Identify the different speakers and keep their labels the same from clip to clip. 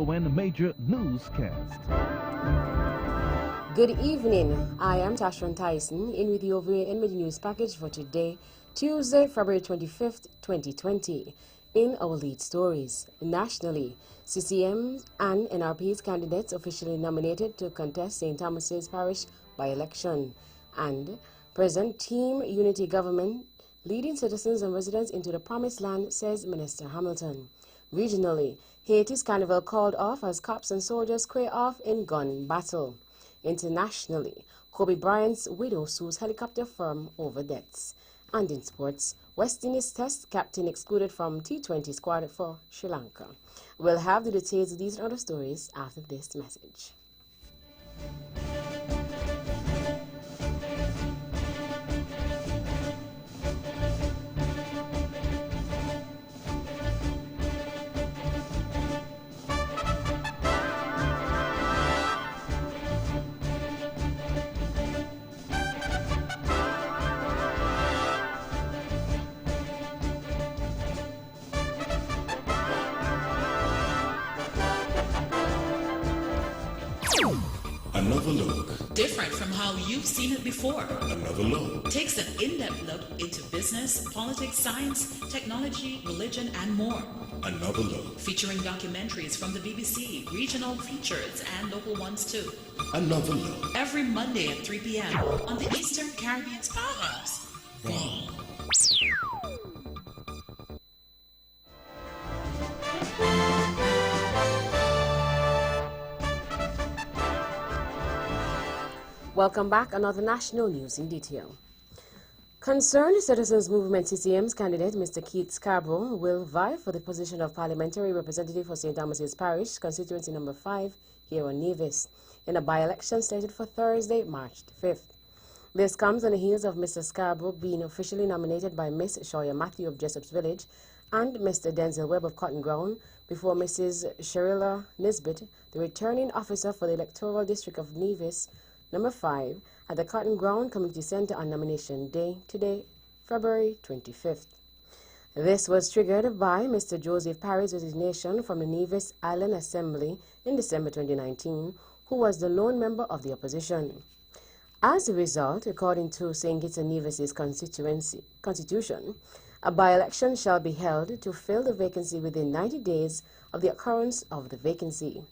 Speaker 1: VON Major Newscast.
Speaker 2: Good evening. I am Tashron Tyson in with the VON Major News package for today, Tuesday, February 25th, 2020. In our lead stories, nationally, CCM and NRP's candidates officially nominated to contest St. Thomas's Parish by-election, and present Team Unity government leading citizens and residents into the promised land, says Minister Hamilton. Regionally, Haiti's carnival called off as cops and soldiers square off in gun battle. Internationally, Kobe Bryant's widow sues helicopter firm over debts. And in sports, West Indies Test captain excluded from T20 squad for Sri Lanka. We'll have the details of these and other stories after this message.
Speaker 3: Another look.
Speaker 4: Different from how you've seen it before.
Speaker 3: Another look.
Speaker 4: Takes an in-depth look into business, politics, science, technology, religion, and more.
Speaker 3: Another look.
Speaker 4: Featuring documentaries from the BBC, regional features, and local ones too.
Speaker 3: Another look.
Speaker 4: Every Monday at 3 p.m. on the Eastern Caribbean's Powerhouse.
Speaker 3: Wow.
Speaker 2: Welcome back. Another national news in detail. Concerned Citizens Movement CCM's candidate, Mr. Keith Scarborough, will vie for the position of parliamentary representative for St. Thomas's Parish, constituency number 5, here on Nevis, in a by-election slated for Thursday, March 5th. This comes on the heels of Mr. Scarborough being officially nominated by Miss Shoya Matthew of Jessop's Village and Mr. Denzel Webb of Cotton Ground before Mrs. Sherilla Nisbet, the returning officer for the electoral district of Nevis, number 5, at the Cotton Ground Community Center on nomination day, today, February 25th. This was triggered by Mr. Joseph Parry's resignation from the Nevis Island Assembly in December 2019, who was the lone member of the opposition. As a result, according to St. Kitts and Nevis's constitution, a by-election shall be held to fill the vacancy within 90 days of the occurrence of the vacancy.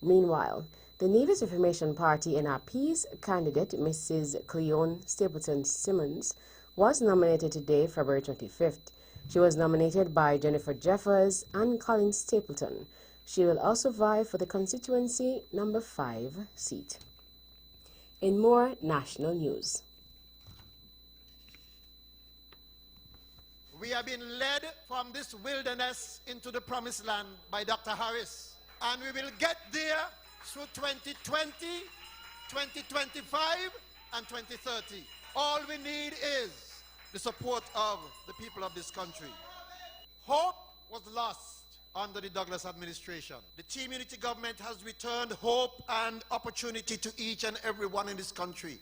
Speaker 2: Meanwhile, the Nevis Reformation Party NRP's candidate, Mrs. Cleone Stapleton Simmons, was nominated today, February 25th. She was nominated by Jennifer Jeffers and Colin Stapleton. She will also vie for the constituency number 5 seat. In more national news.
Speaker 5: We have been led from this wilderness into the promised land by Dr. Harris, and we will get there through 2020, 2025, and 2030. All we need is the support of the people of this country. Hope was lost under the Douglas administration. The Team Unity government has returned hope and opportunity to each and every one in this country.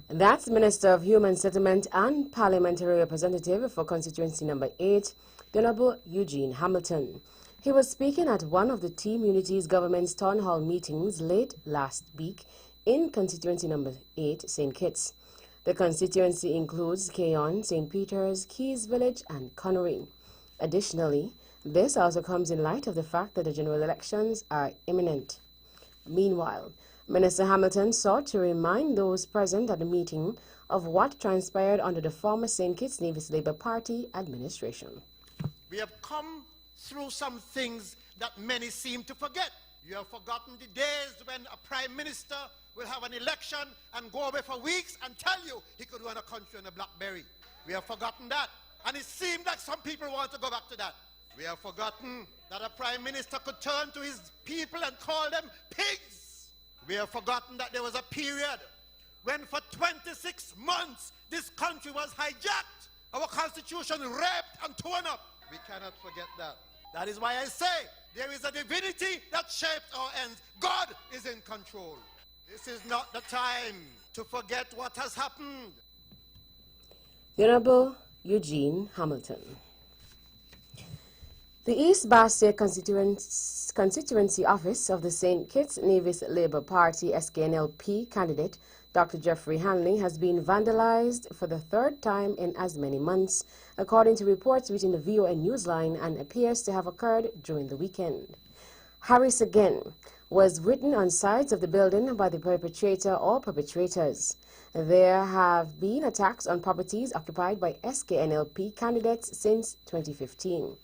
Speaker 2: That's Minister of Human Settlement and Parliamentary Representative for constituency number 8, the Honorable Eugene Hamilton. He was speaking at one of the Team Unity's government's town hall meetings late last week in constituency number 8, St. Kitts. The constituency includes Keyon, St. Peter's, Keys Village, and Connery. Additionally, this also comes in light of the fact that the general elections are imminent. Meanwhile, Minister Hamilton sought to remind those present at the meeting of what transpired under the former St. Kitts Nevis Labour Party administration.
Speaker 5: We have come through some things that many seem to forget. You have forgotten the days when a prime minister will have an election and go away for weeks and tell you he could run a country on a BlackBerry. We have forgotten that. And it seemed like some people want to go back to that. We have forgotten that a prime minister could turn to his people and call them pigs. We have forgotten that there was a period when for 26 months this country was hijacked, our constitution raped and torn up. We cannot forget that. That is why I say there is a divinity that shaped our ends. God is in control. This is not the time to forget what has happened.
Speaker 2: The Honorable Eugene Hamilton. The East Bastia constituency office of the St. Kitts Nevis Labour Party SKNLP candidate Dr. Jeffrey Hanley has been vandalized for the third time in as many months, according to reports reaching the VOA Newsline, and appears to have occurred during the weekend. Harris again was written on sides of the building by the perpetrator or perpetrators. There have been attacks on properties occupied by SKNLP candidates since 2015.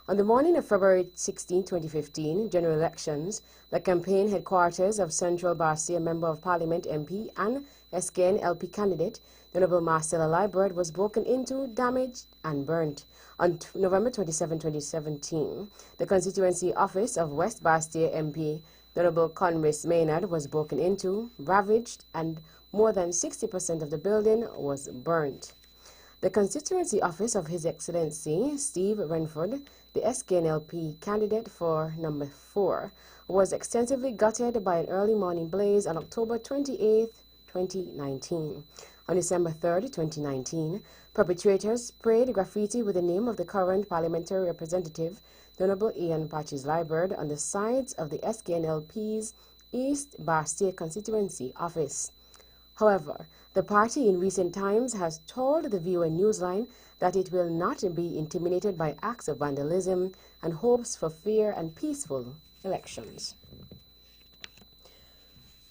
Speaker 2: On the morning of February 16, 2015, general elections, the campaign headquarters of Central Bastia Member of Parliament MP and SKNLP candidate, the Honorable Marcella Liebert, was broken into, damaged and burnt. On November 27, 2017, the constituency office of West Bastia MP, the Honorable Conris Maynard, was broken into, ravaged, and more than 60% of the building was burnt. The constituency office of His Excellency Steve Renford, the SKNLP candidate for number 4, was extensively gutted by an early morning blaze on October 28, 2019. On December 3, 2019, perpetrators sprayed graffiti with the name of the current parliamentary representative, the Honorable Ian Patches Liebert, on the sides of the SKNLP's East Bastia constituency office. However, the party in recent times has told the VOA Newsline that it will not be intimidated by acts of vandalism and hopes for fair and peaceful elections.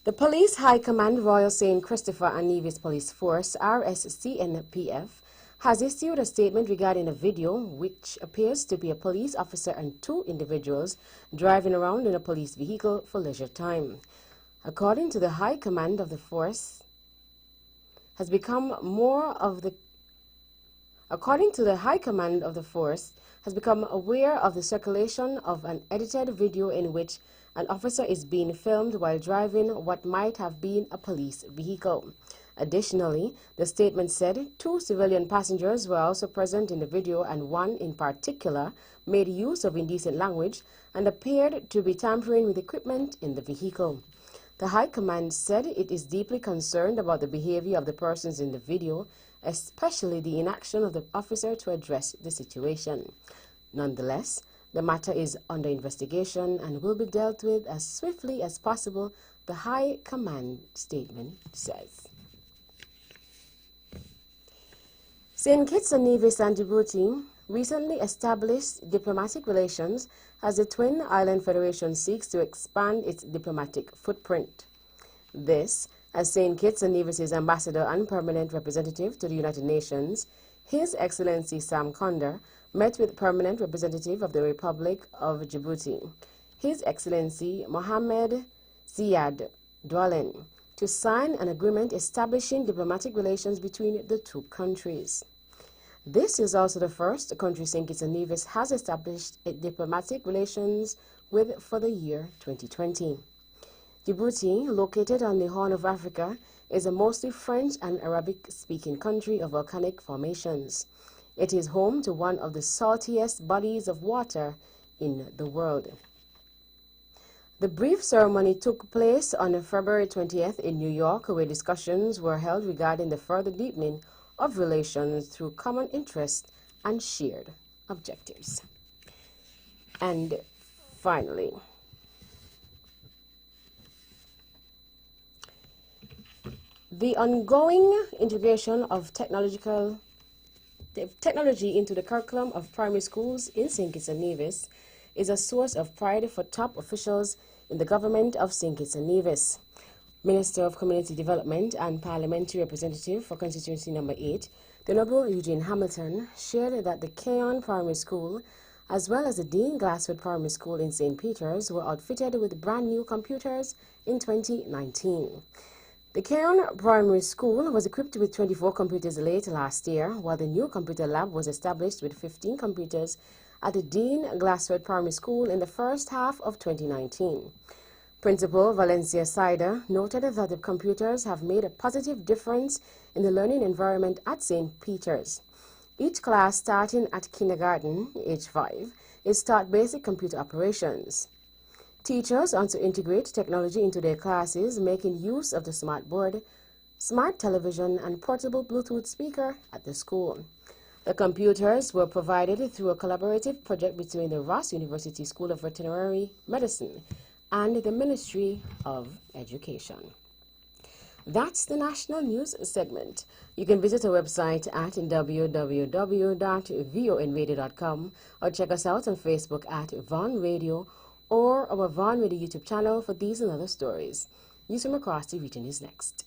Speaker 2: The Police High Command Royal St. Christopher and Nevis Police Force, RSCNPF, has issued a statement regarding a video which appears to be a police officer and 2 individuals driving around in a police vehicle for leisure time. According to the High Command of the Force, has become aware of the circulation of an edited video in which an officer is being filmed while driving what might have been a police vehicle. Additionally, the statement said 2 civilian passengers were also present in the video, and one in particular made use of indecent language and appeared to be tampering with equipment in the vehicle. The High Command said it is deeply concerned about the behavior of the persons in the video, especially the inaction of the officer to address the situation. Nonetheless, the matter is under investigation and will be dealt with as swiftly as possible, the High Command statement says. St. Kitts and Nevis and Djibouti recently established diplomatic relations as the Twin Island Federation seeks to expand its diplomatic footprint. This, as St. Kitts and Nevis' ambassador and permanent representative to the United Nations, His Excellency Sam Konder, met with permanent representative of the Republic of Djibouti, His Excellency Mohamed Ziad Doualen, to sign an agreement establishing diplomatic relations between the 2 countries. This is also the first country St. Kitts and Nevis has established diplomatic relations with for the year 2020. Djibouti, located on the Horn of Africa, is a mostly French and Arabic-speaking country of volcanic formations. It is home to one of the saltiest bodies of water in the world. The brief ceremony took place on February 20th in New York, where discussions were held regarding the further deepening of relations through common interest and shared objectives. And finally, the ongoing integration of technology into the curriculum of primary schools in St. Kitts and Nevis is a source of pride for top officials in the government of St. Kitts and Nevis. Minister of Community Development and Parliamentary Representative for Constituency Number 8, the Honorable Eugene Hamilton, shared that the Keon Primary School, as well as the Dean Glassford Primary School in St. Peters, were outfitted with brand new computers in 2019. The Keon Primary School was equipped with 24 computers late last year, while the new computer lab was established with 15 computers at the Dean Glassford Primary School in the first half of 2019. Principal Valencia Sider noted that the computers have made a positive difference in the learning environment at St. Peters. Each class starting at kindergarten, age 5, is taught basic computer operations. Teachers want to integrate technology into their classes, making use of the smart board, smart television, and portable Bluetooth speaker at the school. The computers were provided through a collaborative project between the Ross University School of Veterinary Medicine and the Ministry of Education. That's the national news segment. You can visit our website at www.vonradio.com or check us out on Facebook at Von Radio or our Von Radio YouTube channel for these and other stories. News from across the region is next.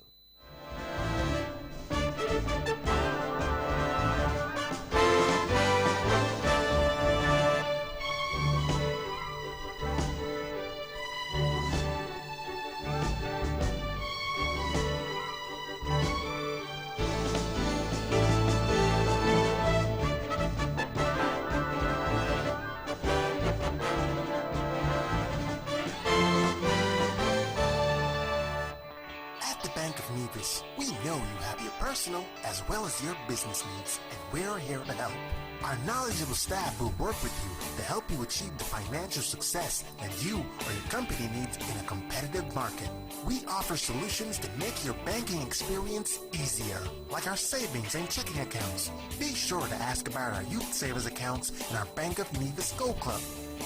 Speaker 6: We know you have your personal as well as your business needs, and we're here to help. Our knowledgeable staff will work with you to help you achieve the financial success that you or your company needs in a competitive market. We offer solutions to make your banking experience easier, like our savings and checking accounts. Be sure to ask about our youth savers accounts and our Bank of Nevis Go Club.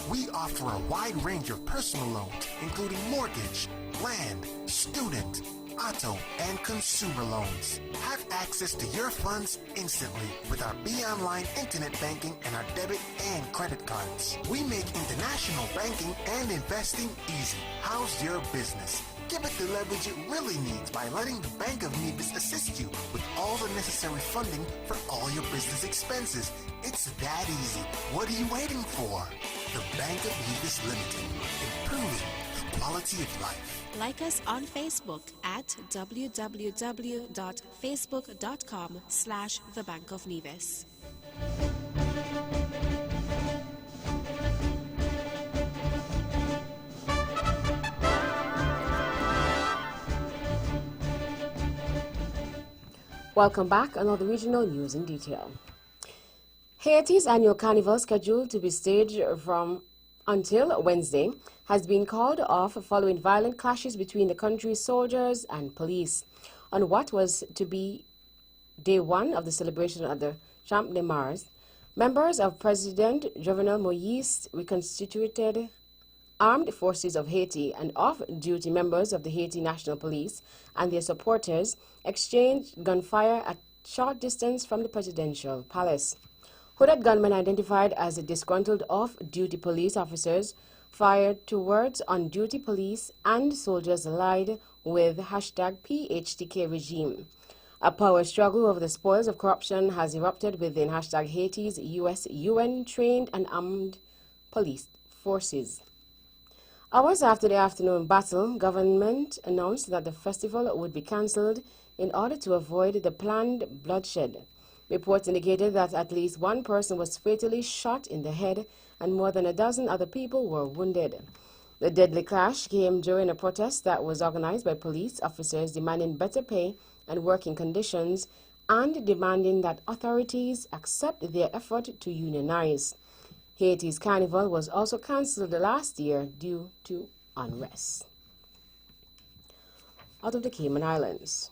Speaker 6: We offer a wide range of personal loans, including mortgage, land, student, auto, and consumer loans. Have access to your funds instantly with our Be Online internet banking and our debit and credit cards. We make international banking and investing easy. How's your business? Give it the leverage it really needs by letting the Bank of Nevis assist you with all the necessary funding for all your business expenses. It's that easy. What are you waiting for? The Bank of Nevis Limited, improving the quality of life.
Speaker 7: Like us on Facebook at www.facebook.com/The Bank of Nevis.
Speaker 2: Welcome back. Another regional news in detail. Haiti's annual carnival, scheduled to be staged from until Wednesday, has been called off following violent clashes between the country's soldiers and police on what was to be day one of the celebration at the Champ de Mars. Members of President Jovenel Moïse reconstituted armed forces of Haiti and off-duty members of the Haiti National Police and their supporters exchanged gunfire at short distance from the presidential palace. Hooded gunmen identified as disgruntled off-duty police officers fired towards on-duty police and soldiers allied with #PHTK regime. A power struggle over the spoils of corruption has erupted within Haiti's U.S. UN-trained and armed police forces. Hours after the afternoon battle, government announced that the festival would be cancelled in order to avoid the planned bloodshed. Reports indicated that at least one person was fatally shot in the head and more than a dozen other people were wounded. The deadly clash came during a protest that was organized by police officers demanding better pay and working conditions and demanding that authorities accept their effort to unionize. Haiti's carnival was also cancelled last year due to unrest. Out of the Cayman Islands.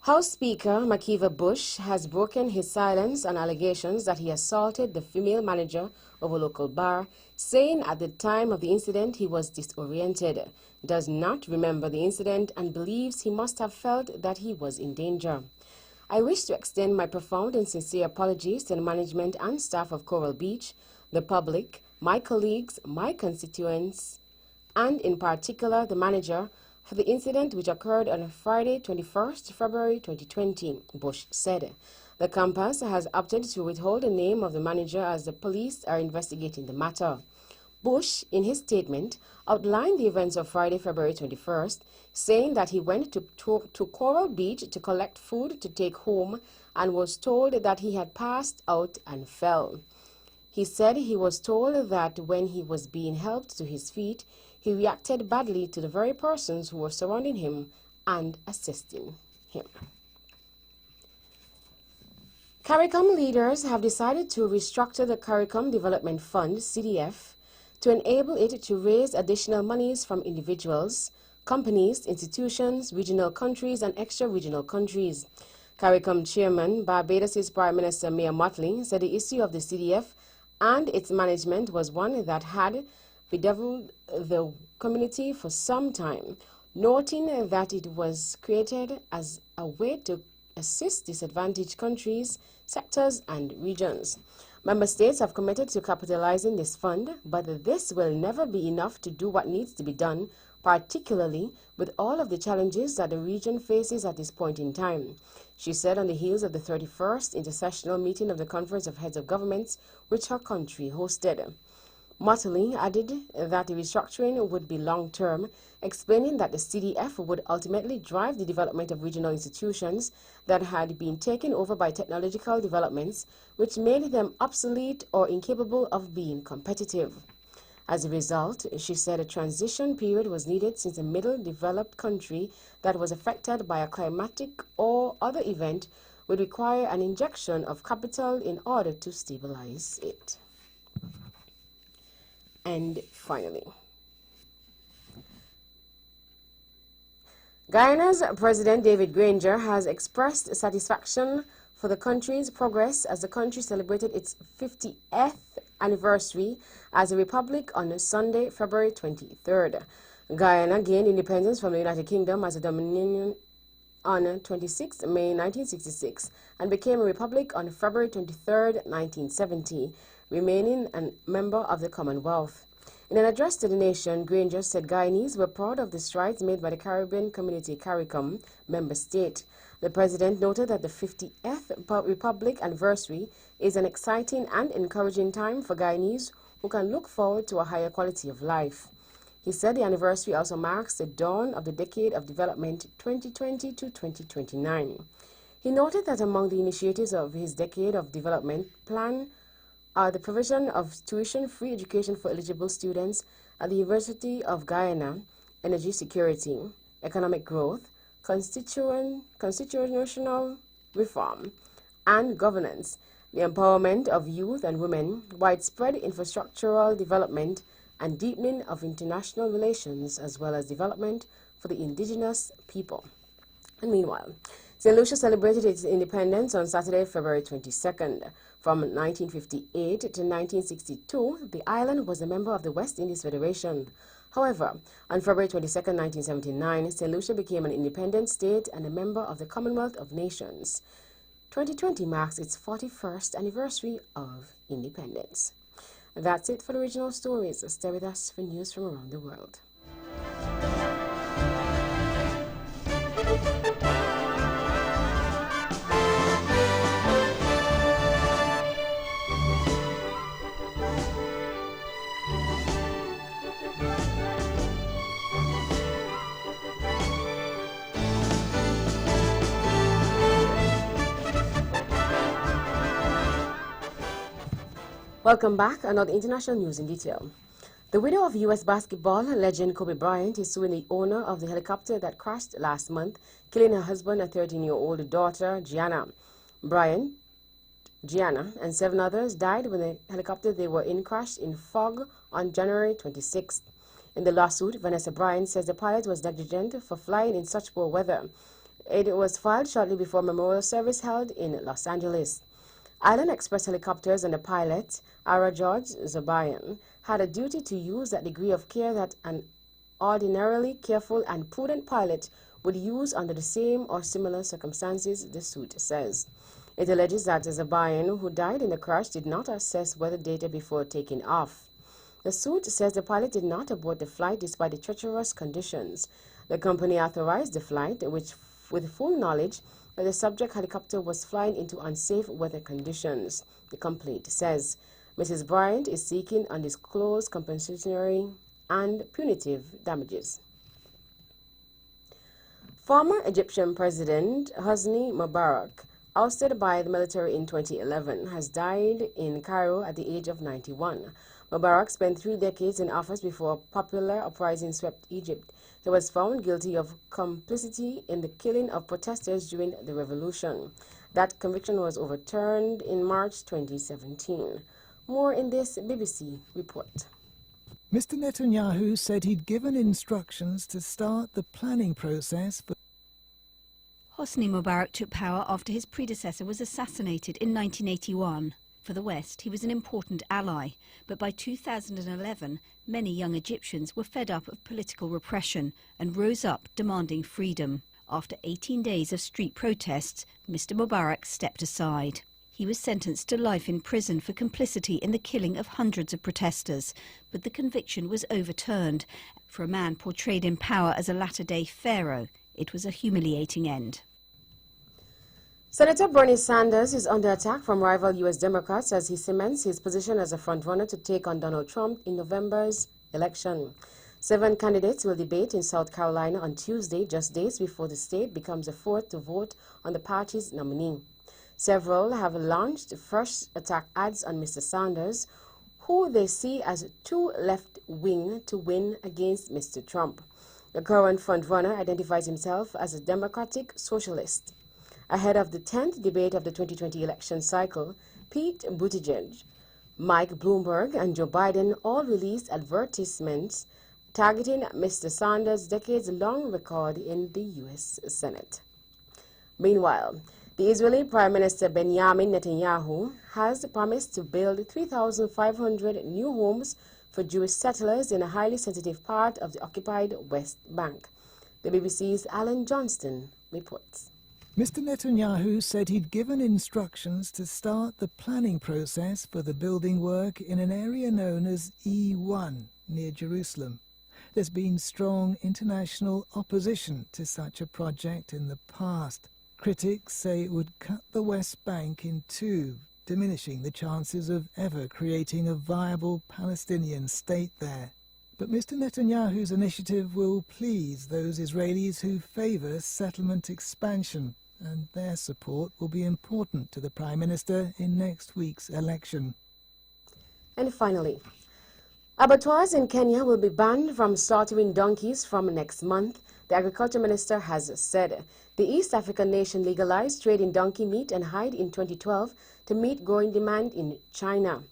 Speaker 2: House Speaker Makiva Bush has broken his silence on allegations that he assaulted the female manager of a local bar, saying at the time of the incident he was disoriented, does not remember the incident, and believes he must have felt that he was in danger. I wish to extend my profound and sincere apologies to the management and staff of Coral Beach, the public, my colleagues, my constituents, and in particular the manager, for the incident which occurred on Friday, 21st February 2020, Bush said. The campus has opted to withhold the name of the manager as the police are investigating the matter. Bush, in his statement, outlined the events of Friday, February 21st, saying that he went to Coral Beach to collect food to take home and was told that he had passed out and fell. He said he was told that when he was being helped to his feet, he reacted badly to the very persons who were surrounding him and assisting him. CARICOM leaders have decided to restructure the CARICOM Development Fund, CDF, to enable it to raise additional monies from individuals, companies, institutions, regional countries, and extra-regional countries. CARICOM chairman, Barbados' Prime Minister Mia Mottley, said the issue of the CDF and its management was one that had bedeviled the community for some time, noting that it was created as a way to assist disadvantaged countries, sectors and regions. Member states have committed to capitalizing this fund, but this will never be enough to do what needs to be done, particularly with all of the challenges that the region faces at this point in time. She said on the heels of the 31st intersessional meeting of the Conference of Heads of Governments, which her country hosted. Mottley added that the restructuring would be long-term, explaining that the CDF would ultimately drive the development of regional institutions that had been taken over by technological developments, which made them obsolete or incapable of being competitive. As a result, she said a transition period was needed since a middle-developed country that was affected by a climatic or other event would require an injection of capital in order to stabilize it. And finally, Guyana's President David Granger has expressed satisfaction for the country's progress as the country celebrated its 50th anniversary as a republic on Sunday, February 23rd. Guyana gained independence from the United Kingdom as a dominion on 26 May 1966 and became a republic on February 23rd, 1970, remaining a member of the Commonwealth. In an address to the nation, Granger said Guyanese were proud of the strides made by the Caribbean Community CARICOM member state. The president noted that the 50th Republic anniversary is an exciting and encouraging time for Guyanese who can look forward to a higher quality of life. He said the anniversary also marks the dawn of the decade of development 2020 to 2029. He noted that among the initiatives of his decade of development plan are the provision of tuition-free education for eligible students at the University of Guyana, energy security, economic growth, constitutional reform, and governance, the empowerment of youth and women, widespread infrastructural development, and deepening of international relations, as well as development for the indigenous people. And meanwhile, St. Lucia celebrated its independence on Saturday, February 22nd. From 1958 to 1962, the island was a member of the West Indies Federation. However, on February 22, 1979, St. Lucia became an independent state and a member of the Commonwealth of Nations. 2020 marks its 41st anniversary of independence. That's it for the regional stories. Stay with us for news from around the world. Welcome back. Another international news in detail. The widow of U.S. basketball legend Kobe Bryant is suing the owner of the helicopter that crashed last month, killing her husband and 13-year-old daughter, Gianna. Gianna, and 7 others died when the helicopter they were in crashed in fog on January 26th. In the lawsuit, Vanessa Bryant says the pilot was negligent for flying in such poor weather. It was filed shortly before a memorial service held in Los Angeles. Island Express helicopters and the pilot, Ara George Zobayan, had a duty to use that degree of care that an ordinarily careful and prudent pilot would use under the same or similar circumstances, the suit says. It alleges that Zobayan, who died in the crash, did not assess weather data before taking off. The suit says the pilot did not abort the flight despite the treacherous conditions. The company authorized the flight, which, with full knowledge that the subject helicopter was flying into unsafe weather conditions, the complaint says. Mrs. Bryant is seeking undisclosed compensatory and punitive damages. Former Egyptian President Hosni Mubarak, ousted by the military in 2011, has died in Cairo at the age of 91. Mubarak spent 3 decades in office before a popular uprising swept Egypt. He was found guilty of complicity in the killing of protesters during the revolution. That conviction was overturned in March 2017. More in this BBC report.
Speaker 8: Mr. Netanyahu said he'd given instructions to start the planning process for
Speaker 9: Hosni Mubarak took power after his predecessor was assassinated in 1981. For the West, he was an important ally, but by 2011, many young Egyptians were fed up of political repression and rose up demanding freedom. After 18 days of street protests, Mr. Mubarak stepped aside. He was sentenced to life in prison for complicity in the killing of hundreds of protesters, but the conviction was overturned. For a man portrayed in power as a latter-day pharaoh, it was a humiliating end.
Speaker 2: Senator Bernie Sanders is under attack from rival U.S. Democrats as he cements his position as a frontrunner to take on Donald Trump in November's election. 7 candidates will debate in South Carolina on Tuesday, just days before the state becomes the fourth to vote on the party's nominee. Several have launched first attack ads on Mr. Sanders, who they see as too left-wing to win against Mr. Trump. The current frontrunner identifies himself as a democratic socialist. Ahead of the 10th debate of the 2020 election cycle, Pete Buttigieg, Mike Bloomberg, and Joe Biden all released advertisements targeting Mr. Sanders' decades-long record in the U.S. Senate. Meanwhile, the Israeli Prime Minister Benjamin Netanyahu has promised to build 3,500 new homes for Jewish settlers in a highly sensitive part of the occupied West Bank. The BBC's Alan Johnston reports.
Speaker 8: Mr. Netanyahu said he'd given instructions to start the planning process for the building work in an area known as E1 near Jerusalem. There's been strong international opposition to such a project in the past. Critics say it would cut the West Bank in two, diminishing the chances of ever creating a viable Palestinian state there. But Mr. Netanyahu's initiative will please those Israelis who favour settlement expansion, and their support will be important to the Prime Minister in next week's election.
Speaker 2: And finally, abattoirs in Kenya will be banned from slaughtering donkeys from next month, the Agriculture Minister has said. The East African nation legalized trade in donkey meat and hide in 2012 to meet growing demand in China.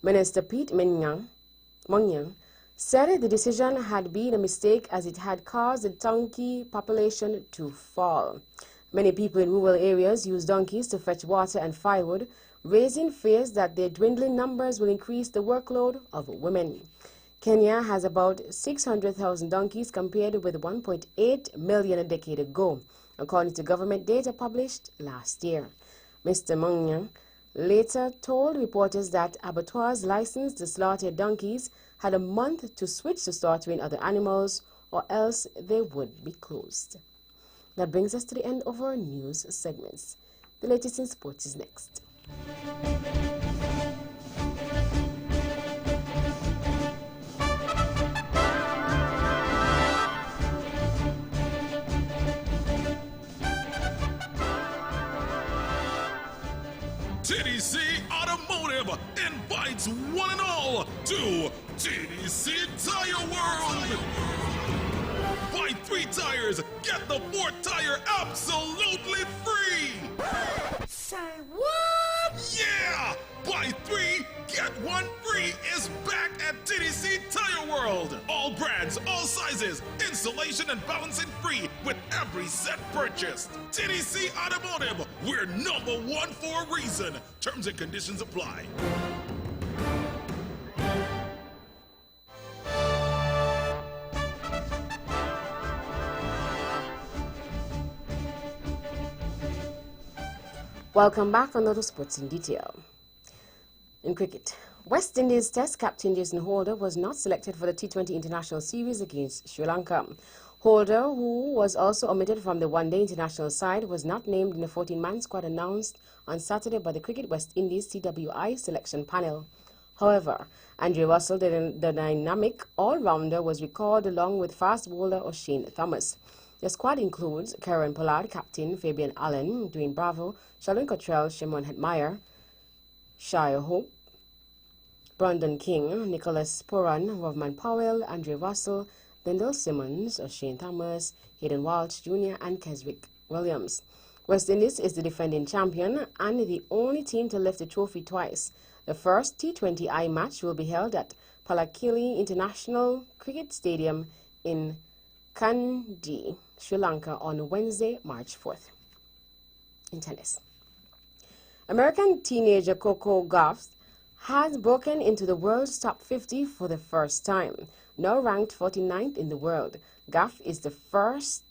Speaker 2: Minister Pete Monyang said the decision had been a mistake as it had caused the donkey population to fall. Many people in rural areas use donkeys to fetch water and firewood, raising fears that their dwindling numbers will increase the workload of women. Kenya has about 600,000 donkeys compared with 1.8 million a decade ago, according to government data published last year. Mr. Monyang later told reporters that abattoirs licensed to slaughter donkeys had a month to switch to slaughtering other animals, or else they would be closed. That brings us to the end of our news segments. The latest in sports is next.
Speaker 3: TDC Automotive invites one and all to TDC Tire World. Buy 3 tires, get the 4th tire absolutely free.
Speaker 6: Say what?
Speaker 3: Yeah! Buy 3, get 1 free is back at TDC Tire World. All brands, all sizes, installation and balancing free with every set purchased. TDC Automotive, we're #1 for a reason. Terms and conditions apply.
Speaker 2: Welcome back on Auto Sports in Detail. In cricket, West Indies Test captain Jason Holder was not selected for the T20 International Series against Sri Lanka. Holder, who was also omitted from the one-day international side, was not named in the 14-man squad announced on Saturday by the Cricket West Indies TWI selection panel. However, Andre Russell, the dynamic all-rounder, was recalled along with fast bowler O'Shane Thomas. The squad includes Kieron Pollard, captain Fabian Allen, Dwayne Bravo, Sheldon Cottrell, Shimon Hetmeyer, Shire Hope, Brandon King, Nicholas Puran, Rovman Powell, Andre Russell, Dendell Simmons, O'Shane Thomas, Hayden Walsh Jr., and Keswick Williams. West Indies is the defending champion and the only team to lift the trophy twice. The first T20I match will be held at Palakili International Cricket Stadium in Kandy, Sri Lanka on Wednesday, March 4th. In tennis, American teenager Coco Gauff has broken into the world's top 50 for the first time. Now ranked 49th in the world, Gauff is the first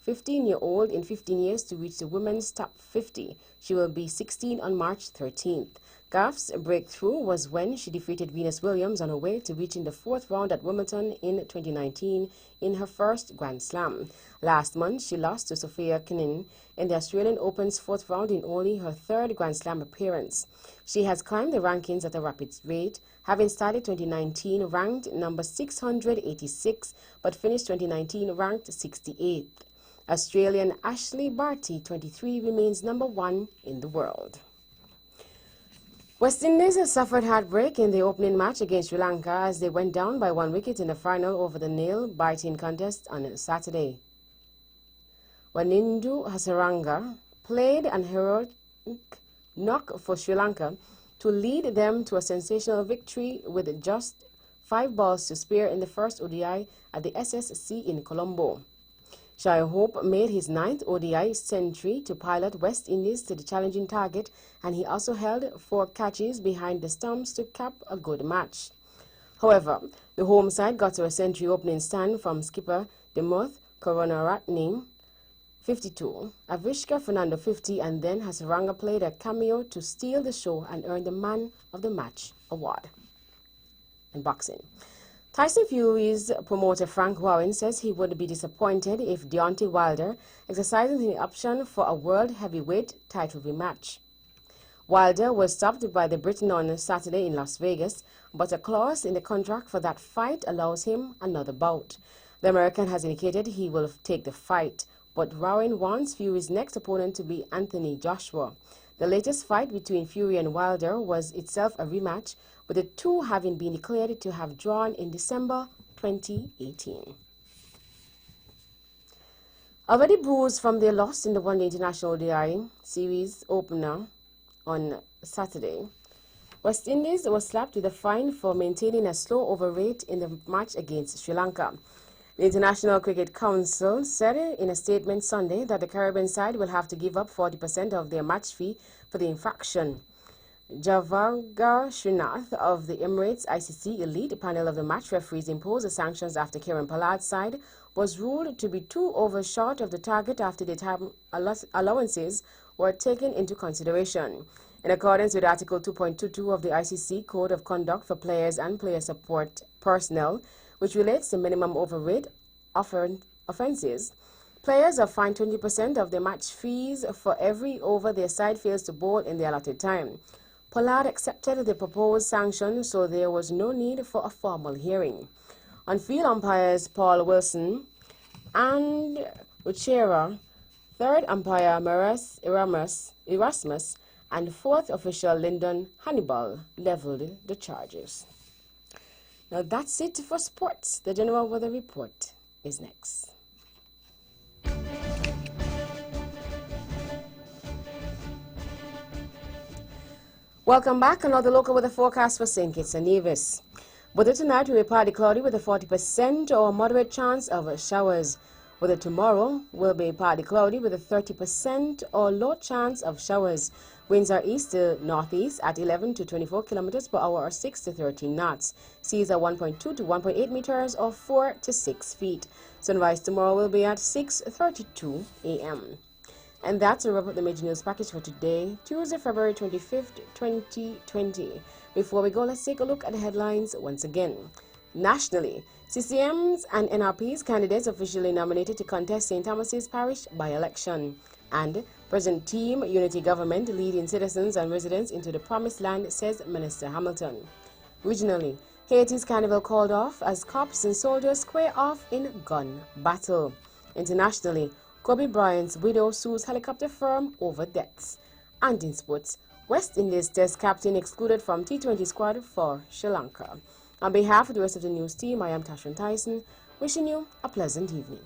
Speaker 2: 15-year-old in 15 years to reach the women's top 50. She will be 16 on March 13th. Gauff's breakthrough was when she defeated Venus Williams on her way to reaching the fourth round at Wimbledon in 2019 in her first Grand Slam. Last month, she lost to Sophia Kenin in the Australian Open's fourth round in only her third Grand Slam appearance. She has climbed the rankings at a rapid rate, having started 2019 ranked number 686, but finished 2019 ranked 68th. Australian Ashley Barty, 23, remains number 1 in the world. West Indies has suffered heartbreak in the opening match against Sri Lanka as they went down by 1 wicket in the final over the nail-biting contest on Saturday. Wanindu Hasaranga played an heroic knock for Sri Lanka to lead them to a sensational victory with just 5 balls to spare in the first ODI at the SSC in Colombo. Shai Hope made his 9th ODI century to pilot West Indies to the challenging target, and he also held 4 catches behind the stumps to cap a good match. However, the home side got to a century opening stand from skipper Dimuth Karunaratne, 52, Avishka Fernando, 50, and then Hasaranga played a cameo to steal the show and earn the Man of the Match award. In boxing, Tyson Fury's promoter Frank Warren says he would be disappointed if Deontay Wilder exercises the option for a world heavyweight title rematch. Wilder was stopped by the Briton on Saturday in Las Vegas, but a clause in the contract for that fight allows him another bout. The American has indicated he will take the fight, but Warren wants Fury's next opponent to be Anthony Joshua. The latest fight between Fury and Wilder was itself a rematch, with the two having been declared to have drawn in December 2018. Already bruised from their loss in the One Day International ODI series opener on Saturday, West Indies was slapped with a fine for maintaining a slow over rate in the match against Sri Lanka. The International Cricket Council said in a statement Sunday that the Caribbean side will have to give up 40% of their match fee for the infraction. Javagar Srinath of the Emirates ICC elite panel of the match referees imposed the sanctions after Kieran Pollard's side was ruled to be 2 overs short of the target after the time allowances were taken into consideration. In accordance with Article 2.22 of the ICC Code of Conduct for Players and Player Support Personnel, which relates to minimum overrate offences, players are fined 20% of their match fees for every over their side fails to bowl in the allotted time. Pollard accepted the proposed sanction, so there was no need for a formal hearing. On-field umpires Paul Wilson and Uchera, third umpire Maras Erasmus, and fourth official Lyndon Hannibal leveled the charges. Now that's it for sports. The General Weather Report is next. Welcome back. Another local weather forecast for St. Kitts and Nevis. Weather tonight will be partly cloudy with a 40% or moderate chance of showers. Weather tomorrow will be partly cloudy with a 30% or low chance of showers. Winds are east to northeast at 11 to 24 kilometers per hour or 6 to 13 knots. Seas are 1.2 to 1.8 meters or 4 to 6 feet. Sunrise tomorrow will be at 6:32 a.m. And that's a wrap up the major news package for today, Tuesday, February 25th, 2020. Before we go, let's take a look at the headlines once again. Nationally, CCM's and NRP's candidates officially nominated to contest St. Thomas's Parish by-election. And President Team Unity Government leading citizens and residents into the promised land, says Minister Hamilton. Regionally, Haiti's carnival called off as cops and soldiers square off in gun battle. Internationally, Kobe Bryant's widow sues helicopter firm over deaths. And in sports, West Indies Test captain excluded from T20 squad for Sri Lanka. On behalf of the rest of the news team, I am Tashran Tyson, wishing you a pleasant evening.